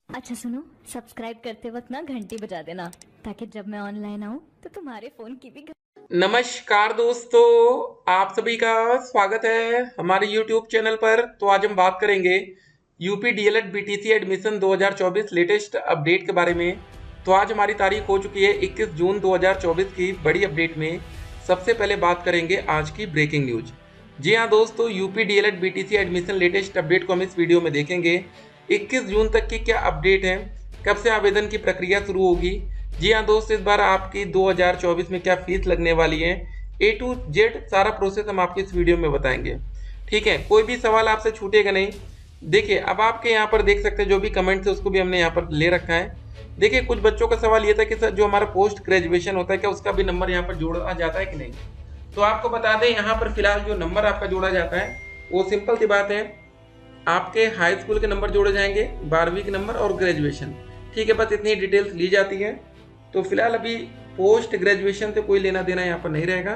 अच्छा सुनो, सब्सक्राइब करते वक्त ना घंटी बजा देना ताकि जब मैं ऑनलाइन आऊँ तो तुम्हारे फोन की भी नमस्कार दोस्तों, आप सभी का स्वागत है हमारे YouTube चैनल पर। तो आज हम बात करेंगे UP DElEd BTC admission 2024 latest update के बारे में। तो आज हमारी तारीख हो चुकी है 21 जून 2024 की बड़ी अपडेट में सबसे पहले बात करेंगे आज की ब्रेकिंग न्यूज। जी हाँ दोस्तों, UP DElEd BTC admission latest update को हम इस वीडियो में देखेंगे। 21 जून तक की क्या अपडेट है, कब से आवेदन की प्रक्रिया शुरू होगी। जी हाँ दोस्त, इस बार आपकी 2024 में क्या फीस लगने वाली है, ए टू जेड सारा प्रोसेस हम आपको इस वीडियो में बताएंगे। ठीक है, कोई भी सवाल आपसे छूटेगा नहीं। देखिए, अब आपके यहाँ पर देख सकते हैं जो भी कमेंट्स है उसको भी हमने यहाँ पर ले रखा है। देखिए, कुछ बच्चों का सवाल ये था कि सर जो हमारा पोस्ट ग्रेजुएशन होता है क्या उसका भी नंबर यहाँ पर जोड़ा जाता है कि नहीं। तो आपको बता दें, यहाँ पर फिलहाल जो नंबर आपका जोड़ा जाता है वो सिंपल सी बात है, आपके हाई स्कूल के नंबर जोड़े जाएंगे, 12वीं के नंबर और ग्रेजुएशन। ठीक है, बस इतनी डिटेल्स ली जाती है। तो फिलहाल अभी पोस्ट ग्रेजुएशन से कोई लेना देना यहाँ पर नहीं रहेगा।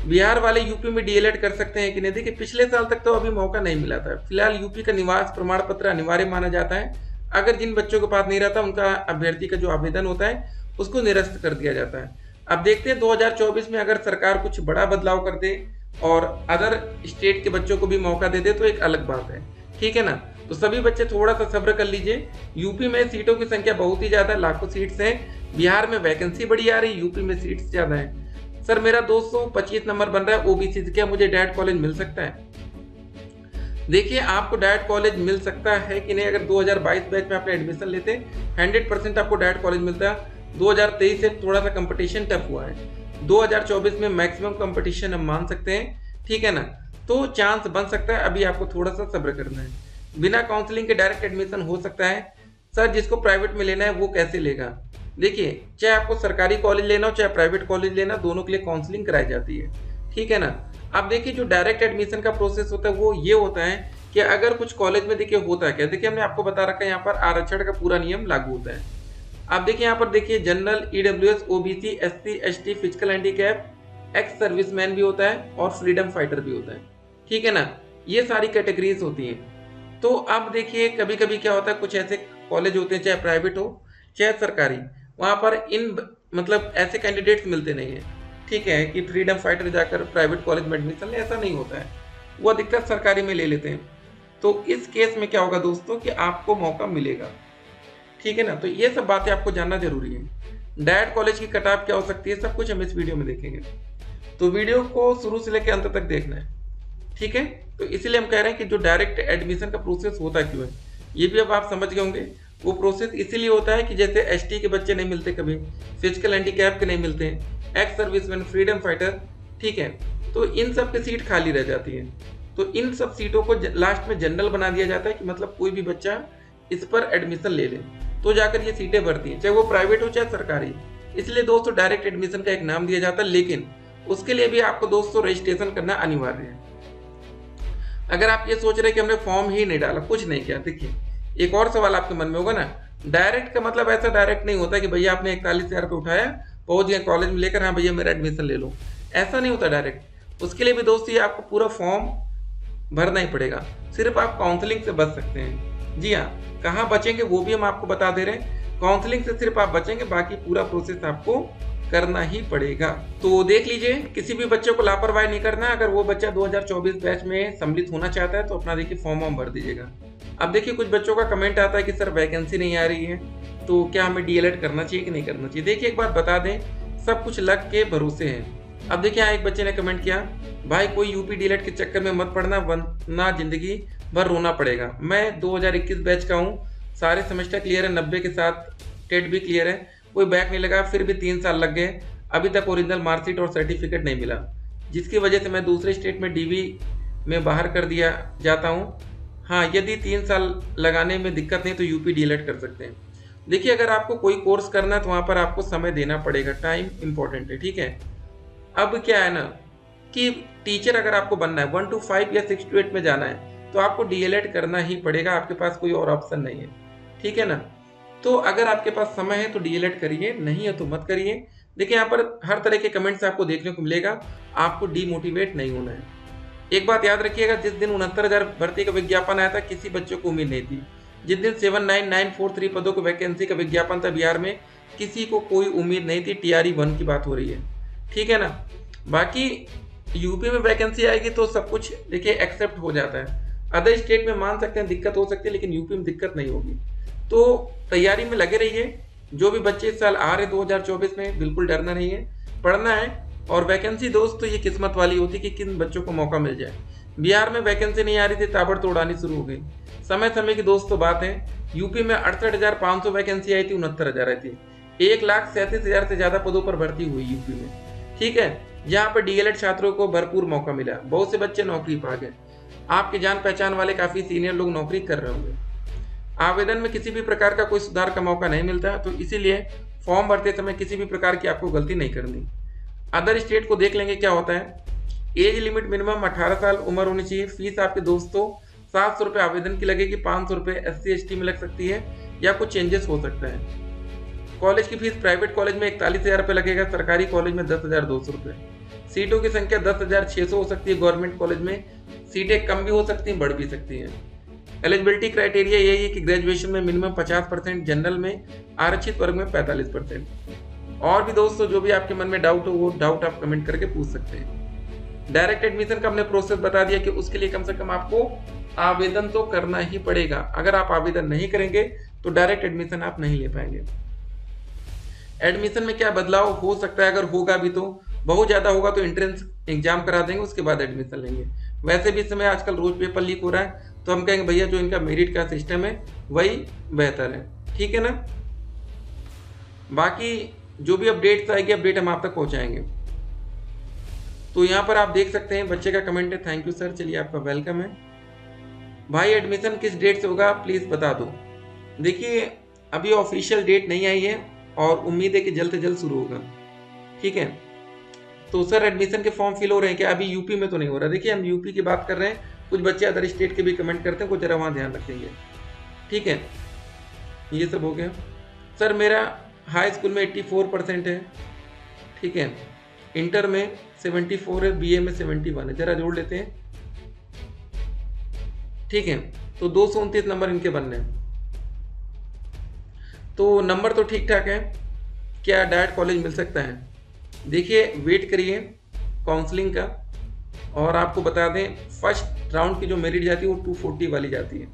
बिहार वाले यूपी में डीएलएड कर सकते हैं कि नहीं, देखिए पिछले साल तक तो अभी मौका नहीं मिला था। फिलहाल यूपी का निवास प्रमाण पत्र अनिवार्य माना जाता है। अगर जिन बच्चों के पास नहीं रहता उनका अभ्यर्थी का जो आवेदन होता है उसको निरस्त कर दिया जाता है। अब देखते हैं 2024 में अगर सरकार कुछ बड़ा बदलाव कर दे और अदर स्टेट के बच्चों को भी मौका दे दे तो एक अलग बात है। ठीक है ना, तो सभी बच्चे थोड़ा सा सब्र कर लीजिए। यूपी में सीटों की संख्या बहुत ही ज्यादा, लाखों सीट्स हैं। बिहार में वैकेंसी बड़ी आ रही, यूपी में सीट्स ज्यादा है। सर मेरा 225 नंबर बन रहा है ओबीसी से, क्या मुझे डायरेक्ट कॉलेज मिल सकता है। देखिए, आपको डायरेक्ट कॉलेज मिल सकता है कि नहीं, अगर 2022 बैच में आपने एडमिशन लेते 100% आपको डायरेक्ट कॉलेज मिलता है। 2023 से थोड़ा सा कंपटीशन टफ हुआ है, 2024 में मैक्सिमम कंपटीशन हम मान सकते हैं। ठीक है ना, तो चांस बन सकता है, अभी आपको थोड़ा सा सब्र करना है। बिना काउंसलिंग के डायरेक्ट एडमिशन हो सकता है। सर जिसको प्राइवेट में लेना है वो कैसे लेगा। देखिए, चाहे आपको सरकारी कॉलेज लेना हो चाहे प्राइवेट कॉलेज लेना, दोनों के लिए काउंसलिंग कराई जाती है। ठीक है ना। अब देखिए, जो डायरेक्ट एडमिशन का प्रोसेस होता है वो ये होता है कि अगर कुछ कॉलेज में देखिए होता है क्या, देखिए हमने आपको बता रखा है यहाँ पर आरक्षण का पूरा नियम लागू होता है। आप देखिए यहाँ पर देखिए, general, EWS, OBC, SC, ST, physical handicap, ex serviceman भी होता है और फ्रीडम फाइटर भी होता है। ठीक है ना, ये सारी कैटेगरीज होती हैं। तो अब देखिए, कभी कभी क्या होता है, कुछ ऐसे कॉलेज होते हैं चाहे प्राइवेट हो चाहे सरकारी, वहाँ पर मतलब ऐसे कैंडिडेट्स मिलते नहीं है। ठीक है, कि फ्रीडम फाइटर जाकर प्राइवेट कॉलेज में एडमिशन ले, ऐसा नहीं होता है। वो अधिकतर सरकारी में ले लेते हैं। तो इस केस में क्या होगा दोस्तों कि आपको मौका मिलेगा। ठीक है ना, तो ये सब बातें आपको जानना जरूरी है। डायरेक्ट कॉलेज की कट ऑफ क्या हो सकती है, सब कुछ हम इस वीडियो में देखेंगे। तो वीडियो को शुरू से लेकर अंत तक देखना है। ठीक है, तो इसीलिए हम कह रहे हैं कि जो डायरेक्ट एडमिशन का प्रोसेस होता क्यों है, ये भी अब आप समझ गए होंगे। वो प्रोसेस इसीलिए होता है कि जैसे एसटी के बच्चे नहीं मिलते, कभी फिजिकल हैंडीकैप के नहीं मिलते, एक्स सर्विसमैन, फ्रीडम फाइटर। ठीक है, तो इन सब की सीट खाली रह जाती है। तो इन सब सीटों को लास्ट में जनरल बना दिया जाता है कि मतलब कोई भी बच्चा इस पर एडमिशन ले ले, तो जाकर ये सीटें भरती हैं, चाहे वो प्राइवेट हो चाहे सरकारी। इसलिए दोस्तों डायरेक्ट एडमिशन का एक नाम दिया जाता है, लेकिन उसके लिए भी आपको दोस्तों रजिस्ट्रेशन करना अनिवार्य है। अगर आप ये सोच रहे कि हमने फॉर्म ही नहीं डाला, कुछ नहीं किया, देखिए एक और सवाल आपके मन में होगा ना, डायरेक्ट का मतलब ऐसा डायरेक्ट नहीं होता कि भैया आपने 41,000 रुपये उठाया, पहुंच गए कॉलेज में लेकर, हाँ भैया मेरा एडमिशन ले लो, ऐसा नहीं होता डायरेक्ट। उसके लिए भी दोस्तों ये आपको पूरा फॉर्म भरना ही पड़ेगा। सिर्फ आप काउंसलिंग से बच सकते हैं। जी हाँ, कहाँ बचेंगे वो भी हम आपको बता दे रहे हैं। काउंसलिंग से सिर्फ आप बचेंगे, बाकी पूरा प्रोसेस आपको करना ही पड़ेगा। तो देख लीजिए, किसी भी बच्चे को लापरवाही नहीं करना। अगर वो बच्चा 2024 बैच में सम्मिलित होना चाहता है तो अपना देखिए फॉर्म भर दीजिएगा। अब देखिए, कुछ बच्चों का कमेंट आता है कि सर वैकेंसी नहीं आ रही है, तो क्या हमें डीएलएड करना चाहिए कि नहीं करना चाहिए। देखिए एक बात बता दें, सब कुछ लक के भरोसे है। अब देखिए, यहाँ एक बच्चे ने कमेंट किया, भाई कोई यूपी डीएलएड के चक्कर में मत पड़ना वरना जिंदगी भर रोना पड़ेगा। मैं 2021 बैच का हूँ, सारे सेमेस्टर क्लियर है, 90 के साथ टेट भी क्लियर है, कोई बैक नहीं लगा, फिर भी 3 साल लग गए, अभी तक ओरिजिनल मार्कशीट और सर्टिफिकेट नहीं मिला, जिसकी वजह से मैं दूसरे स्टेट में डीवी में बाहर कर दिया जाता हूँ। हाँ, यदि 3 साल लगाने में दिक्कत नहीं तो यूपी डीएलएड कर सकते हैं। देखिए, अगर आपको कोई कोर्स करना है तो वहाँ पर आपको समय देना पड़ेगा, टाइम इंपॉर्टेंट है। ठीक है, अब क्या है ना कि टीचर अगर आपको बनना है 1 to 5 या 6 to 8 में जाना है तो आपको डीएलएड करना ही पड़ेगा, आपके पास कोई और ऑप्शन नहीं है। ठीक है ना, तो अगर आपके पास समय है तो डीएलएड करिए, नहीं है तो मत करिए। देखिए, यहाँ पर हर तरह के कमेंट्स आपको देखने को मिलेगा, आपको डीमोटिवेट नहीं होना है। एक बात याद रखिएगा, जिस दिन 69,000 भर्ती का विज्ञापन आया था किसी बच्चे को उम्मीद नहीं थी, जिस दिन 79943 पदों की वैकेंसी का विज्ञापन था बिहार में, किसी को कोई उम्मीद नहीं थी। TRE 1 की बात हो रही है, ठीक है ना। बाकी यूपी में वैकेंसी आएगी तो सब कुछ देखिए एक्सेप्ट हो जाता है। अदर स्टेट में मान सकते हैं दिक्कत हो सकती है, लेकिन यूपी में दिक्कत नहीं होगी। तो तैयारी में लगे रहिए। जो भी बच्चे इस साल आ रहे 2024 में, बिल्कुल डरना नहीं है, पढ़ना है। और वैकेंसी दोस्तों ये किस्मत वाली होती है कि किन बच्चों को मौका मिल जाए। बिहार में वैकेंसी नहीं आ रही थी, ताबड़तोड़ आनी शुरू हो गई। समय समय की दोस्तों बात है। यूपी में 68,500 वैकेंसी आई थी, 69,000 आई थी। 1,37,000 से ज्यादा पदों पर भर्ती हुई यूपी में, ठीक है। जहाँ पर DLED छात्रों को भरपूर मौका मिला, बहुत से बच्चे नौकरी पा गए। आपके जान पहचान वाले काफी सीनियर लोग नौकरी कर रहे होंगे। आवेदन में किसी भी प्रकार का कोई सुधार का मौका नहीं मिलता है, तो इसीलिए फॉर्म भरते समय किसी भी प्रकार की आपको गलती नहीं करनी। अदर स्टेट को देख लेंगे क्या होता है। एज लिमिट मिनिमम 18 साल उम्र होनी चाहिए। फीस आपके दोस्तों 700 रुपये आवेदन की लगेगी, 500 रुपये SC ST में लग सकती है, या कुछ चेंजेस हो सकता है। कॉलेज की फीस प्राइवेट कॉलेज में 41,000 रुपये लगेगा, सरकारी कॉलेज में 10,200 रुपये। सीटों की संख्या 10,600 हो सकती है। गवर्नमेंट कॉलेज में सीटें कम भी हो सकती हैं, बढ़ भी सकती हैं। एलिजिबिलिटी क्राइटेरिया यही है कि ग्रेजुएशन में मिनिमम 50%, जनरल में, आरक्षित वर्ग में 45%। और भी दोस्तों जो भी आपके मन में डाउट हो, वो डाउट आप कमेंट करके पूछ सकते हैं। डायरेक्ट एडमिशन का हमने प्रोसेस बता दिया कि उसके लिए कम से कम आपको आवेदन तो करना ही पड़ेगा। अगर आप आवेदन नहीं करेंगे तो डायरेक्ट एडमिशन आप नहीं ले पाएंगे। एडमिशन में क्या बदलाव हो सकता है, अगर होगा भी तो बहुत ज्यादा होगा तो एंट्रेंस एग्जाम करा देंगे, उसके बाद एडमिशन लेंगे। वैसे भी इस समय आजकल रोज पेपर लीक हो रहा है, तो हम कहेंगे भैया जो इनका मेरिट का सिस्टम है वही बेहतर है, ठीक है ना। बाकी जो भी अपडेट्स आएगी, अपडेट हम आप तक पहुंचाएंगे। तो यहाँ पर आप देख सकते हैं बच्चे का कमेंट है, थैंक यू सर, चलिए आपका वेलकम है। भाई एडमिशन किस डेट से होगा प्लीज बता दो। देखिए अभी ऑफिशियल डेट नहीं आई है, और उम्मीद है कि जल्द से जल्द शुरू होगा, ठीक है। तो सर एडमिशन के फॉर्म फिल हो रहे हैं क्या? अभी यूपी में तो नहीं हो रहा। देखिए हम यूपी की बात कर रहे हैं, कुछ बच्चे अदर स्टेट के भी कमेंट करते हैं, कुछ जरा वहाँ ध्यान रखेंगे, ठीक है। ये सब हो गया। सर मेरा हाई स्कूल में 84% है, ठीक है, इंटर में 74 है, BA में 71 है, जरा जोड़ लेते हैं, ठीक है। तो 229 नंबर इनके बनने हैं। तो नंबर तो ठीक ठाक है। क्या डायरेक्ट कॉलेज मिल सकता है? देखिए वेट करिए काउंसलिंग का, और आपको बता दें फर्स्ट राउंड की जो मेरिट जाती है वो 240 वाली जाती है,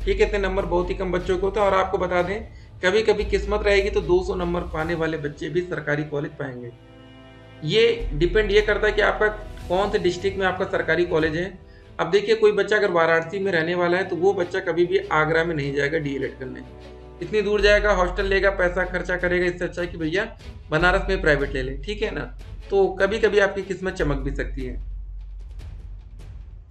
ठीक है। इतने नंबर बहुत ही कम बच्चों को होता है। और आपको बता दें कभी कभी किस्मत रहेगी तो 200 नंबर पाने वाले बच्चे भी सरकारी कॉलेज पाएंगे। ये डिपेंड ये करता है कि आपका कौन से डिस्ट्रिक्ट में आपका सरकारी कॉलेज है। अब देखिए कोई बच्चा अगर वाराणसी में रहने वाला है तो वो बच्चा कभी भी आगरा में नहीं जाएगा DLED करने, इतनी दूर जाएगा, हॉस्टल लेगा, पैसा खर्चा करेगा। इससे अच्छा है कि भैया बनारस में प्राइवेट ले ले, ठीक है ना। तो कभी कभी आपकी किस्मत चमक भी सकती है।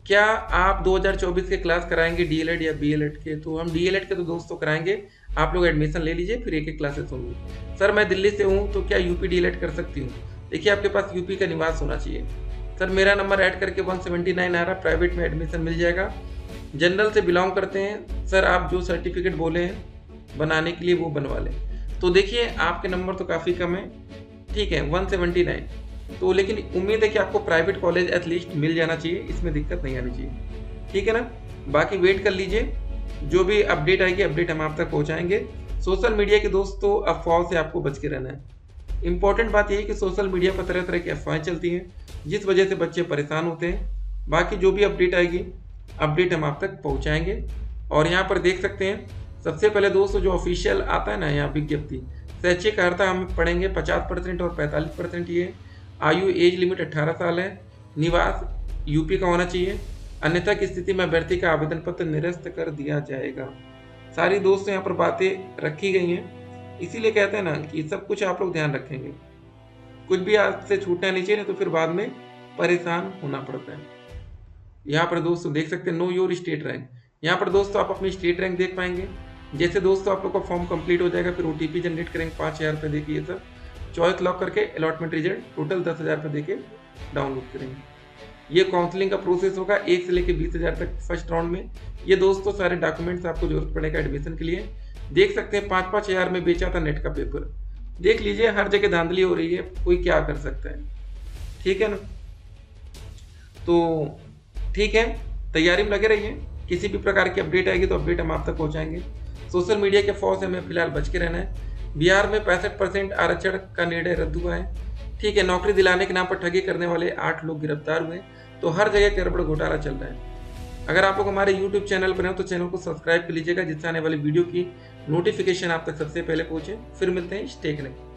क्या आप 2024 के क्लास कराएंगे DLED या BLED के? तो हम DLED के तो दोस्तों कराएंगे, आप लोग एडमिशन ले लीजिए, फिर एक एक क्लासेस होंगी। सर मैं दिल्ली से हूँ तो क्या यूपी DLED कर सकती हूँ? देखिए आपके पास यूपी का निवास होना चाहिए। सर मेरा नंबर ऐड करके 179 आ रहा, प्राइवेट में एडमिशन मिल जाएगा। जनरल से बिलोंग करते हैं सर, आप जो सर्टिफिकेट बोले हैं बनाने के लिए वो बनवा लें। तो देखिए आपके नंबर तो काफ़ी कम है, ठीक है, 179। तो लेकिन उम्मीद है कि आपको प्राइवेट कॉलेज एटलीस्ट मिल जाना चाहिए, इसमें दिक्कत नहीं आनी चाहिए, ठीक है ना। बाकी वेट कर लीजिए, जो भी अपडेट आएगी अपडेट हम आप तक पहुंचाएंगे। सोशल मीडिया के दोस्तों अफवाहों से आपको बच के रहना है। इंपॉर्टेंट बात यह है कि सोशल मीडिया पर तरह तरह की अफवाहें चलती हैं, जिस वजह से बच्चे परेशान होते हैं। बाकी जो भी अपडेट आएगी अपडेट हम आप तक पहुँचाएंगे। और यहाँ पर देख सकते हैं सबसे पहले दोस्तों जो ऑफिशियल आता है ना यहाँ विज्ञप्ति, शैक्षिक अर्हता हम पढ़ेंगे 50% और 45% ये। आयु एज लिमिट 18 साल है। निवास यूपी का होना चाहिए, अन्यथा की स्थिति में अभ्यर्थी का आवेदन पत्र निरस्त कर दिया जाएगा। सारी दोस्तों यहाँ पर बातें रखी गई हैं, इसीलिए कहते हैं ना कि सब कुछ आप लोग ध्यान रखेंगे, कुछ भी आपसे छूटना नहीं चाहिए, नहीं तो फिर बाद में परेशान होना पड़ता है। यहाँ पर दोस्तों देख सकते हैं नो योर स्टेट रैंक। यहाँ पर दोस्तों आप अपनी स्टेट रैंक देख पाएंगे। जैसे दोस्तों आप लोग का फॉर्म कंप्लीट हो जाएगा, फिर OTP जनरेट करेंगे 5,000 रुपये देके, ये सब चॉइस लॉक करके अलॉटमेंट रिजल्ट टोटल 10,000 रुपये देके डाउनलोड करेंगे। ये काउंसलिंग का प्रोसेस होगा 1 से लेकर 20,000 तक फर्स्ट राउंड में। ये दोस्तों सारे डॉक्यूमेंट्स आपको जरूरत पड़ेगा एडमिशन के लिए। देख सकते हैं 5-5 हज़ार में बेचा था नेट का पेपर। देख लीजिए हर जगह धांधली हो रही है, कोई क्या कर सकता है, ठीक है ना। तो ठीक है, तैयारी में लगे रहिए, किसी भी प्रकार की अपडेट आएगी तो अपडेट हम आप तक पहुंचाएंगे। सोशल मीडिया के फौज से हमें फिलहाल बच के रहना है। बिहार में 65% आरक्षण का निर्णय रद्द हुआ है। ठीक है, नौकरी दिलाने के नाम पर ठगी करने वाले 8 लोग गिरफ्तार हुए। तो हर जगह गड़बड़ घोटाला चल रहा है। अगर आप लोग हमारे YouTube चैनल पर हैं तो चैनल को सब्सक्राइब कर लीजिएगा, जिससे आने वाली वीडियो की नोटिफिकेशन आप तक सबसे पहले पहुंचे। फिर मिलते हैं, स्टे कनेक्टेड।